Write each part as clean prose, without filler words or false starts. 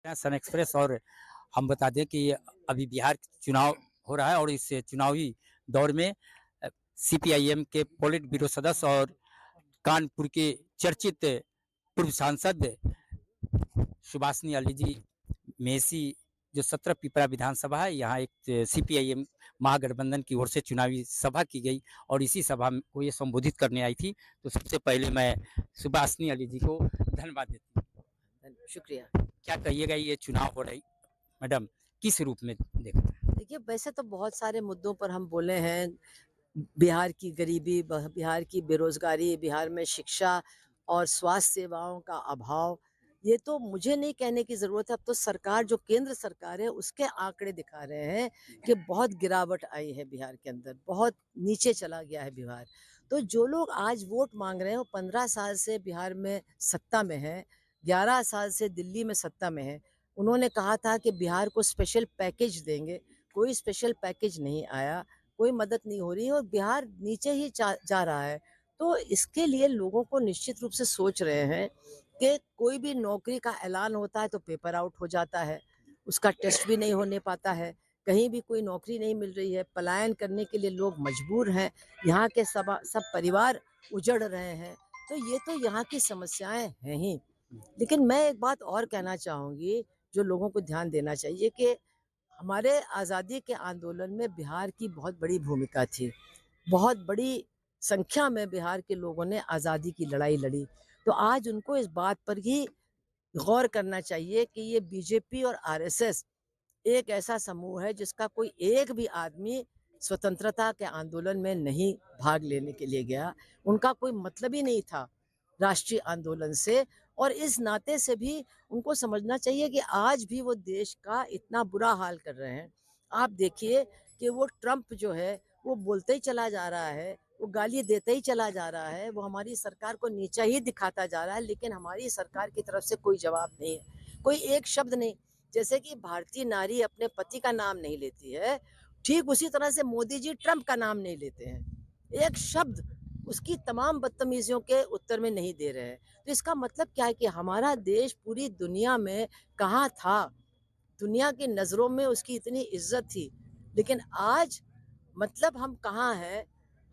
सन express. और हम बता दें कि अभी बिहार चुनाव हो रहा है और इस चुनावी दौर में सीपीआईएम के पोलिट ब्यूरो सदस्य और कानपुर के चर्चित पूर्व सांसद सुभाषनी अली जी मेसी जो 17 पिपरा विधानसभा है, यहाँ एक सीपीआईएम महागठबंधन की ओर से चुनावी सभा की गई और इसी सभा को ये संबोधित करने आई थी। तो सबसे पहले मैं सुभाषनी अली जी को धन्यवाद देती हूँ। शुक्रिया। क्या कहिएगा, ये चुनाव हो रही मैडम, किस रूप में देखते हैं? देखिए, वैसे तो बहुत सारे मुद्दों पर हम बोले हैं। बिहार की गरीबी, बिहार की बेरोज़गारी, बिहार में शिक्षा और स्वास्थ्य सेवाओं का अभाव, ये तो मुझे नहीं कहने की ज़रूरत है। अब तो सरकार, जो केंद्र सरकार है, उसके आंकड़े दिखा रहे हैं कि बहुत गिरावट आई है बिहार के अंदर, बहुत नीचे चला गया है बिहार। तो जो लोग आज वोट मांग रहे हैं, वो 15 साल से बिहार में सत्ता में हैं, 11 साल से दिल्ली में सत्ता में हैं। उन्होंने कहा था कि बिहार को स्पेशल पैकेज देंगे, कोई स्पेशल पैकेज नहीं आया, कोई मदद नहीं हो रही है और बिहार नीचे ही जा रहा है। तो इसके लिए लोगों को निश्चित रूप से सोच रहे हैं कि कोई भी नौकरी का ऐलान होता है तो पेपर आउट हो जाता है, उसका टेस्ट भी नहीं होने पाता है, कहीं भी कोई नौकरी नहीं मिल रही है, पलायन करने के लिए लोग मजबूर हैं, यहाँ के सब परिवार उजड़ रहे हैं। तो ये तो यहाँ की समस्याएं हैं ही। लेकिन मैं एक बात और कहना चाहूँगी, जो लोगों को ध्यान देना चाहिए कि हमारे आज़ादी के आंदोलन में बिहार की बहुत बड़ी भूमिका थी। बहुत बड़ी संख्या में बिहार के लोगों ने आज़ादी की लड़ाई लड़ी। तो आज उनको इस बात पर ही गौर करना चाहिए कि ये बीजेपी और आरएसएस एक ऐसा समूह है जिसका कोई एक भी आदमी स्वतंत्रता के आंदोलन में नहीं भाग लेने के लिए गया। उनका कोई मतलब ही नहीं था राष्ट्रीय आंदोलन से। और इस नाते से भी उनको समझना चाहिए कि आज भी वो देश का इतना बुरा हाल कर रहे हैं। आप देखिए कि वो ट्रंप जो है, वो बोलते ही चला जा रहा है, वो गाली देते ही चला जा रहा है, वो हमारी सरकार को नीचा ही दिखाता जा रहा है, लेकिन हमारी सरकार की तरफ से कोई जवाब नहीं है, कोई एक शब्द नहीं। जैसे कि भारतीय नारी अपने पति का नाम नहीं लेती है, ठीक उसी तरह से मोदी जी ट्रंप का नाम नहीं लेते हैं। एक शब्द उसकी तमाम बदतमीजियों के उत्तर में नहीं दे रहे हैं। तो इसका मतलब क्या है कि हमारा देश पूरी दुनिया में कहाँ था? दुनिया की नज़रों में उसकी इतनी इज्जत थी, लेकिन आज मतलब हम कहाँ हैं?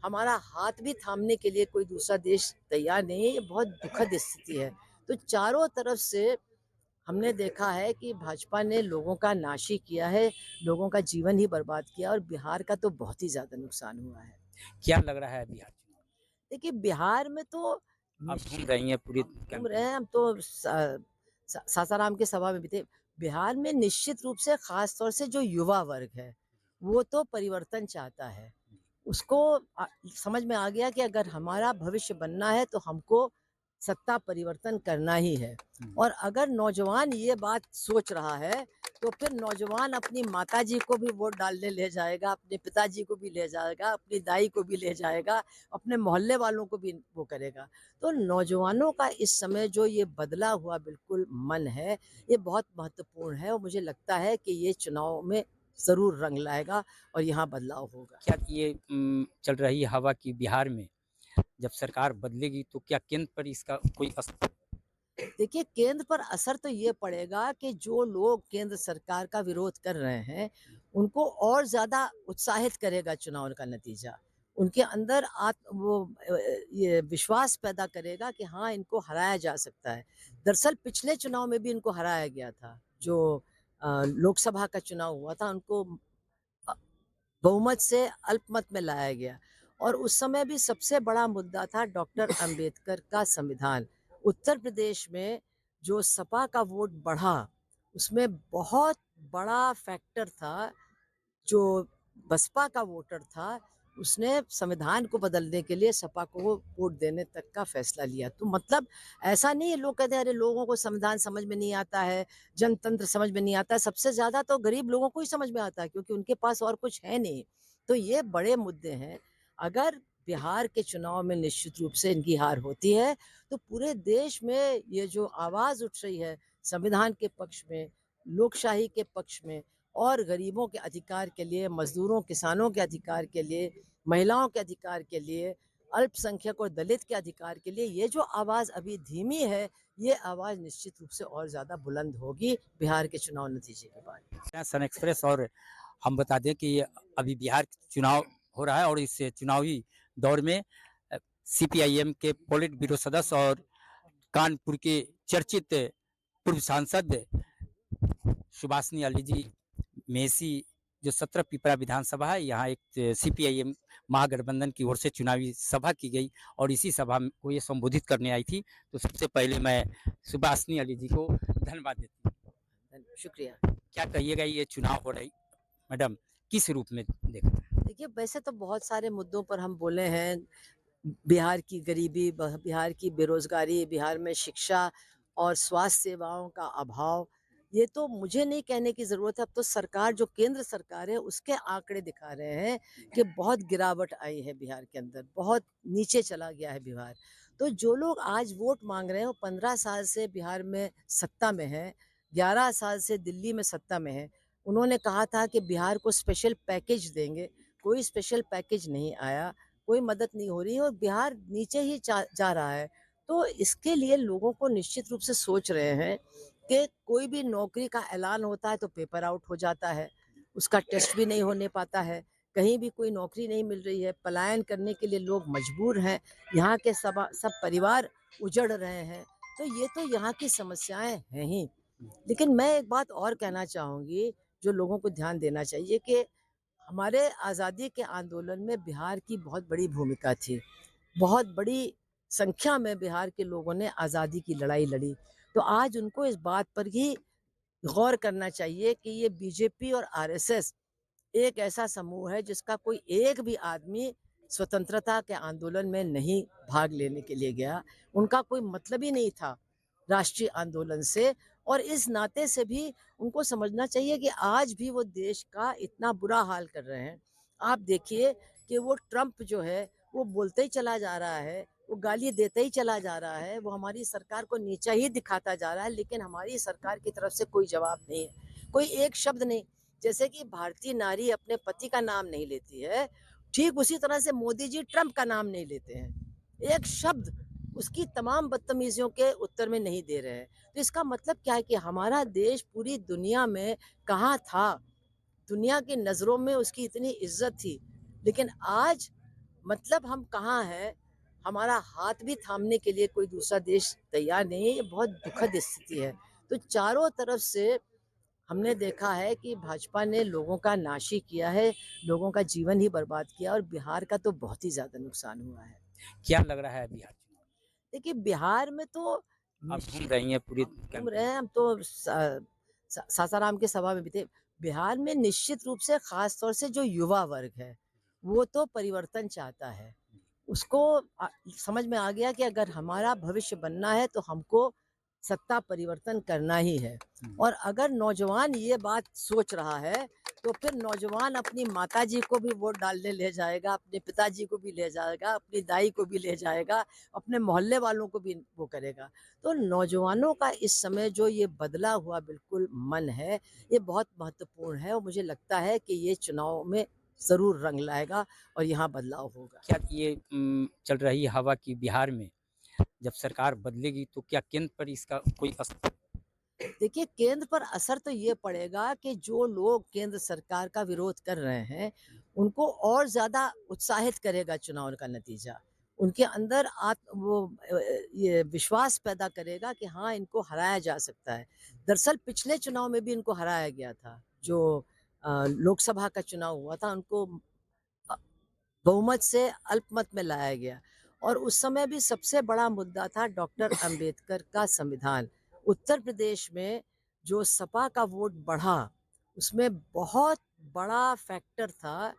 हमारा हाथ भी थामने के लिए कोई दूसरा देश तैयार नहीं है। ये बहुत दुखद स्थिति है। तो चारों तरफ से हमने देखा है कि भाजपा ने लोगों का नाश ही किया है, लोगों का जीवन ही बर्बाद किया और बिहार का तो बहुत ही ज़्यादा नुकसान हुआ है। क्या लग रहा है बिहार चुनाव? देखिए, बिहार में तो आप घूम निश्चित रही हैं पूरी हम घूम रहे कैंपेन। हैं, हम तो सासाराम की सभा में भी थे। बिहार में निश्चित रूप से ख़ास तौर से जो युवा वर्ग है, वो तो परिवर्तन चाहता है। उसको समझ में आ गया कि अगर हमारा भविष्य बनना है तो हमको सत्ता परिवर्तन करना ही है। और अगर नौजवान ये बात सोच रहा है तो फिर नौजवान अपनी माताजी को भी वोट डालने ले जाएगा, अपने पिताजी को भी ले जाएगा, अपनी दाई को भी ले जाएगा, अपने मोहल्ले वालों को भी वो करेगा। तो नौजवानों का इस समय जो ये बदला हुआ बिल्कुल मन है, ये बहुत महत्वपूर्ण है और मुझे लगता है कि ये चुनाव में ज़रूर रंग लाएगा और यहाँ बदलाव होगा। क्या ये चल रही हवा की बिहार में जब सरकार बदलेगी तो क्या केंद्र पर इसका कोई असर? देखिए, केंद्र पर असर तो ये पड़ेगा कि जो लोग केंद्र सरकार का विरोध कर रहे हैं, उनको और ज़्यादा उत्साहित करेगा चुनाव का नतीजा। उनके अंदर ये विश्वास पैदा करेगा कि हाँ, इनको हराया जा सकता है। दरअसल पिछले चुनाव में भी इनको हराया गया था। जो लोकसभा का चुनाव हुआ था, उनको अ, बहुमत से अल्पमत में लाया गया और उस समय भी सबसे बड़ा मुद्दा था डॉक्टर अंबेडकर का संविधान। उत्तर प्रदेश में जो सपा का वोट बढ़ा, उसमें बहुत बड़ा फैक्टर था जो बसपा का वोटर था, उसने संविधान को बदलने के लिए सपा को वोट देने तक का फैसला लिया। तो मतलब ऐसा नहीं है, लोग कहते हैं अरे लोगों को संविधान समझ में नहीं आता है, जनतंत्र समझ में नहीं आता है। सबसे ज़्यादा तो गरीब लोगों को ही समझ में आता है क्योंकि उनके पास और कुछ है नहीं। तो ये बड़े मुद्दे हैं। अगर बिहार के चुनाव में निश्चित रूप से इनकी हार होती है, तो पूरे देश में ये जो आवाज़ उठ रही है संविधान के पक्ष में, लोकशाही के पक्ष में और गरीबों के अधिकार के लिए, मज़दूरों, किसानों के अधिकार के लिए, महिलाओं के अधिकार के लिए, अल्पसंख्यक और दलित के अधिकार के लिए ये जो आवाज़ अभी धीमी है, ये आवाज़ निश्चित रूप से और ज़्यादा बुलंद होगी बिहार के चुनाव नतीजे के बाद। सन एक्सप्रेस। और हम बता दें कि अभी बिहार चुनाव हो रहा है और इस चुनावी दौर में सीपीआईएम के पॉलिट ब्यूरो सदस्य और कानपुर के चर्चित पूर्व सांसद सुभाषनी अली जी मेसी, जो 17 पिपरा विधानसभा है, यहाँ एक सीपीआईएम महागठबंधन की ओर से चुनावी सभा की गई और इसी सभा को ये संबोधित करने आई थी। तो सबसे पहले मैं सुभाषनी अली जी को धन्यवाद देती हूँ। शुक्रिया। क्या कहिएगा, ये चुनाव हो रही मैडम, किस रूप में देखते हैं? देखिए, वैसे तो बहुत सारे मुद्दों पर हम बोले हैं, बिहार की गरीबी, बिहार की बेरोज़गारी, बिहार में शिक्षा और स्वास्थ्य सेवाओं का अभाव, ये तो मुझे नहीं कहने की ज़रूरत है, अब तो सरकार, जो केंद्र सरकार है, उसके आंकड़े दिखा रहे हैं कि बहुत गिरावट आई है बिहार के अंदर, बहुत नीचे चला गया है बिहार। तो जो लोग आज वोट माँग रहे हैं, वो 15 साल से बिहार में सत्ता में हैं, 11 साल से दिल्ली में सत्ता में हैं। उन्होंने कहा था कि बिहार को स्पेशल पैकेज देंगे, कोई स्पेशल पैकेज नहीं आया, कोई मदद नहीं हो रही है और बिहार नीचे ही जा रहा है। तो इसके लिए लोगों को निश्चित रूप से सोच रहे हैं कि कोई भी नौकरी का ऐलान होता है तो पेपर आउट हो जाता है, उसका टेस्ट भी नहीं होने पाता है, कहीं भी कोई नौकरी नहीं मिल रही है, पलायन करने के लिए लोग मजबूर हैं, यहाँ के सब परिवार उजड़ रहे हैं। तो ये तो यहाँ की समस्याएँ हैं ही। लेकिन मैं एक बात और कहना चाहूँगी, जो लोगों को ध्यान देना चाहिए कि हमारे आज़ादी के आंदोलन में बिहार की बहुत बड़ी भूमिका थी। बहुत बड़ी संख्या में बिहार के लोगों ने आज़ादी की लड़ाई लड़ी। तो आज उनको इस बात पर ही गौर करना चाहिए कि ये बीजेपी और आरएसएस एक ऐसा समूह है जिसका कोई एक भी आदमी स्वतंत्रता के आंदोलन में नहीं भाग लेने के लिए गया। उनका कोई मतलब ही नहीं था राष्ट्रीय आंदोलन से और इस नाते से भी उनको समझना चाहिए कि आज भी वो देश का इतना बुरा हाल कर रहे हैं। आप देखिए कि वो ट्रंप जो है, वो बोलते ही चला जा रहा है, वो गाली देते ही चला जा रहा है, वो हमारी सरकार को नीचा ही दिखाता जा रहा है, लेकिन हमारी सरकार की तरफ से कोई जवाब नहीं है, कोई एक शब्द नहीं। जैसे कि भारतीय नारी अपने पति का नाम नहीं लेती है, ठीक उसी तरह से मोदी जी ट्रंप का नाम नहीं लेते हैं। एक शब्द उसकी तमाम बदतमीजियों के उत्तर में नहीं दे रहे हैं। तो इसका मतलब क्या है कि हमारा देश पूरी दुनिया में कहाँ था? दुनिया की नज़रों में उसकी इतनी इज़्ज़त थी, लेकिन आज मतलब हम कहाँ हैं? हमारा हाथ भी थामने के लिए कोई दूसरा देश तैयार नहीं है, ये बहुत दुखद स्थिति है। तो चारों तरफ से हमने देखा है कि भाजपा ने लोगों का नाश ही किया है, लोगों का जीवन ही बर्बाद किया और बिहार का तो बहुत ही ज़्यादा नुकसान हुआ है। क्या लग रहा है बिहार चुनाव? देखिए, बिहार में तो आप घूम निश्चित रही हैं पूरी घूम रहे कैंपेन। हैं, हम तो सासाराम की सभा में भी थे। बिहार में निश्चित रूप से खास तौर से जो युवा वर्ग है, वो तो परिवर्तन चाहता है। उसको समझ में आ गया कि अगर हमारा भविष्य बनना है तो हमको सत्ता परिवर्तन करना ही है। और अगर नौजवान ये बात सोच रहा है तो फिर नौजवान अपनी माताजी को भी वोट डालने ले जाएगा, अपने पिताजी को भी ले जाएगा, अपनी दाई को भी ले जाएगा, अपने मोहल्ले वालों को भी वो करेगा। तो नौजवानों का इस समय जो ये बदला हुआ बिल्कुल मन है, ये बहुत महत्वपूर्ण है और मुझे लगता है कि ये चुनाव में ज़रूर रंग लाएगा और यहाँ बदलाव होगा। क्या ये चल रही हवा की बिहार में जब सरकार बदलेगी तो क्या केंद्र पर इसका कोई असर? देखिए, केंद्र पर असर तो ये पड़ेगा कि जो लोग केंद्र सरकार का विरोध कर रहे हैं, उनको और ज़्यादा उत्साहित करेगा चुनाव का नतीजा। उनके अंदर ये विश्वास पैदा करेगा कि हाँ, इनको हराया जा सकता है। दरअसल पिछले चुनाव में भी इनको हराया गया था। जो लोकसभा का चुनाव हुआ था, उनको अ, बहुमत से अल्पमत में लाया गया और उस समय भी सबसे बड़ा मुद्दा था डॉक्टर अंबेडकर का संविधान। उत्तर प्रदेश में जो सपा का वोट बढ़ा, उसमें बहुत बड़ा फैक्टर था,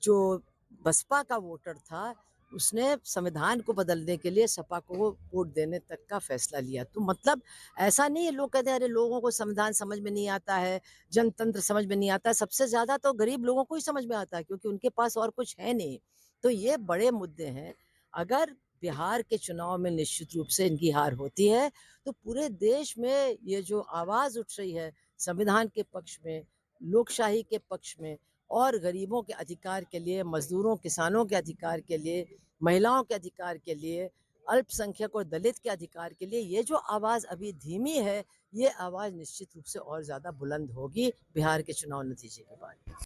जो बसपा का वोटर था, उसने संविधान को बदलने के लिए सपा को वोट देने तक का फैसला लिया। तो मतलब ऐसा नहीं है, लोग कहते हैं अरे लोगों को संविधान समझ में नहीं आता है, जनतंत्र समझ में नहीं आता है, सबसे ज़्यादा तो गरीब लोगों को ही समझ में आता है क्योंकि उनके पास और कुछ है नहीं। तो ये बड़े मुद्दे हैं। अगर बिहार के चुनाव में निश्चित रूप से इनकी हार होती है, तो पूरे देश में ये जो आवाज़ उठ रही है संविधान के पक्ष में, लोकशाही के पक्ष में, और गरीबों के अधिकार के लिए, मज़दूरों, किसानों के अधिकार के लिए, महिलाओं के अधिकार के लिए, अल्पसंख्यक और दलित के अधिकार के लिए ये जो आवाज़ अभी धीमी है, ये आवाज़ निश्चित रूप से और ज़्यादा बुलंद होगी बिहार के चुनाव नतीजे के बाद।